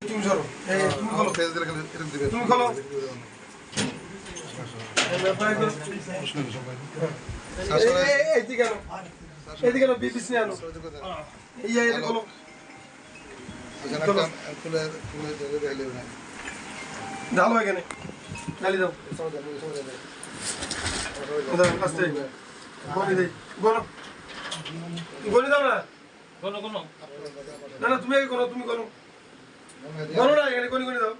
তুমি ধরো তুমি খোলো তুমি খোলো এইদিকে বিবিসি আনো এই খোলো ঢালো এখানে ঢালি দাও আস্তে গনি দেই গনো গনি দাও না গনো গনো না না তুমি আগে গনো তুমি গনো গনো না এখানে গনি গনি দাও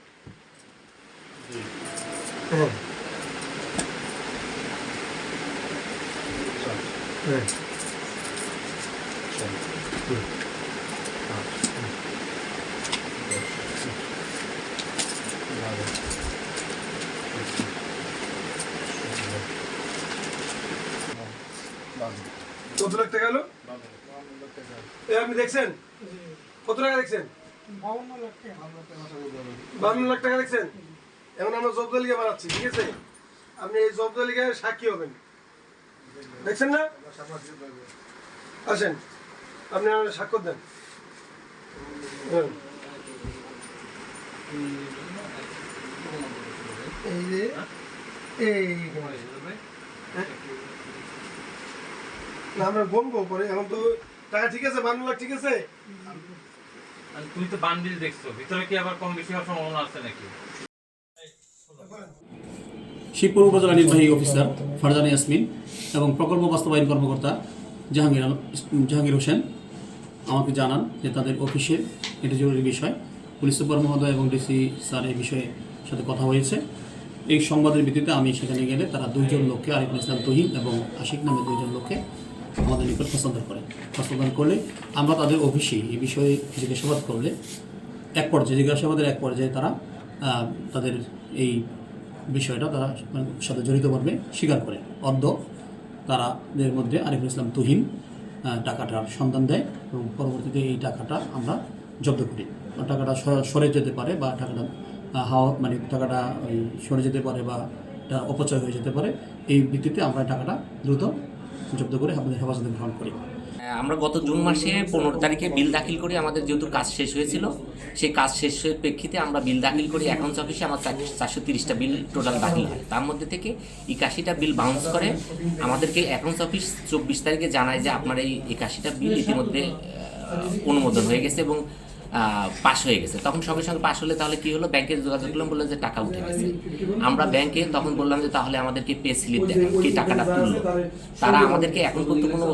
কত লাখ টাকা হলো আপনি দেখছেন কত টাকা দেখছেন 52 লাখ টাকা দেখছেন এখন আমরা জব্দলিকা বানাচ্ছি ঠিক আছে আপনি এই জব্দলিকায় সাক্ষী হবেন দেখছেন না আসেন আপনি আমার স্বাক্ষর দেন এই যে এই না আমরা বলবো পরে এখন তো টাকা ঠিক আছে 52 লাখ ঠিক আছে তুমি তো বান্ডিল দেখছো ভিতরে কি আবার কম বেশি হওয়ার সম্ভাবনা আছে নাকি শিবপুর উপজেলা নির্বাহী অফিসার ফারজানা ইয়াসমিন এবং প্রকল্প বাস্তবায়ন কর্মকর্তা জাহাঙ্গীর হোসেন আমাকে জানান যে তাদের অফিসে এটি জরুরি বিষয় পুলিশ সুপার মহোদয় এবং ডিসি স্যার এই বিষয়ে সাথে কথা হয়েছে এই সংবাদের ভিত্তিতে আমি সেখানে গেলে তারা দুইজন লোককে আরিফুল ইসলাম তহিন এবং আশিক নামে দুইজন লোককে আমাদের নিকট হস্তান্তর করলে আমরা তাদের অফিসে এই বিষয়ে জিজ্ঞাসাবাদ করলে জিজ্ঞাসাবাদের এক পর্যায়ে তারা তাদের এই বিষয়টা তারা সাথে জড়িত মর্মে স্বীকার করে অদ্য তাদের মধ্যে আরিফুল ইসলাম তহিন টাকাটার সন্ধান দেয় এবং পরবর্তীতে এই টাকাটা আমরা জব্দ করি টাকাটা সরে যেতে পারে বা টাকাটা টাকাটা সরে যেতে পারে বা এটা অপচয় হয়ে যেতে পারে এই ভিত্তিতে আমরা টাকাটা দ্রুত জব্দ করে আমাদের হেফাজতে গ্রহণ করি আমরা গত জুন মাসে 15 তারিখে বিল দাখিল করি আমাদের যেহেতু কাজ শেষ হয়েছিল সেই কাজ শেষের প্রেক্ষিতে আমরা বিল দাখিল করি অ্যাকাউন্টস অফিসে আমার 430টা বিল টোটাল দাখিল হয় তার মধ্যে থেকে 81টা বিল বাউন্স করে আমাদেরকে অ্যাকাউন্টস অফিস 24 তারিখে জানায় যে আপনার এই 81টা বিল ইতিমধ্যে অনুমোদন হয়ে গেছে এবং পাস হয়ে গেছে তখন সঙ্গে সঙ্গে পাস হলে তাহলে কি হলো ব্যাংকে যোগাযোগ করলাম বললো যে টাকা উঠে গেছে আমরা ব্যাংকে তখন বললাম যে তাহলে আমাদেরকে পে স্লিপ দেখান কি টাকাটা তুললো তারা আমাদেরকে এখন পর্যন্ত কোনো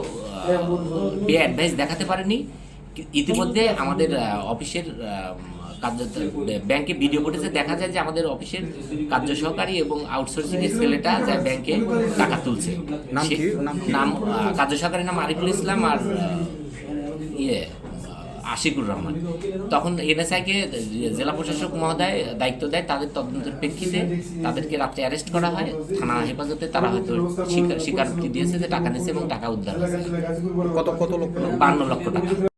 পে অ্যাডভাইস দেখাতে পারেনি ইতিমধ্যে আমাদের অফিসের ব্যাংকে ভিডিও ফুটেজে দেখা যায় যে আমাদের অফিসের কার্য সহকারী এবং আউটসোর্সিং এর ছেলেটা যা ব্যাংকে টাকা তুলছে নাম কার্য সহকারীর নাম আরিফুল ইসলাম আর আশিকুর রহমান তখন এনএসআইকে জেলা প্রশাসক মহোদয় দায়িত্ব দেয় তাদের তদন্তের প্রেক্ষিতে তাদেরকে রাত্রে অ্যারেস্ট করা হয় থানা হেফাজতে তারা হয়তো স্বীকারোক্তি দিয়েছে যে টাকা নিয়েছে এবং টাকা উদ্ধার হয়েছে কত লক্ষ 52 লক্ষ টাকা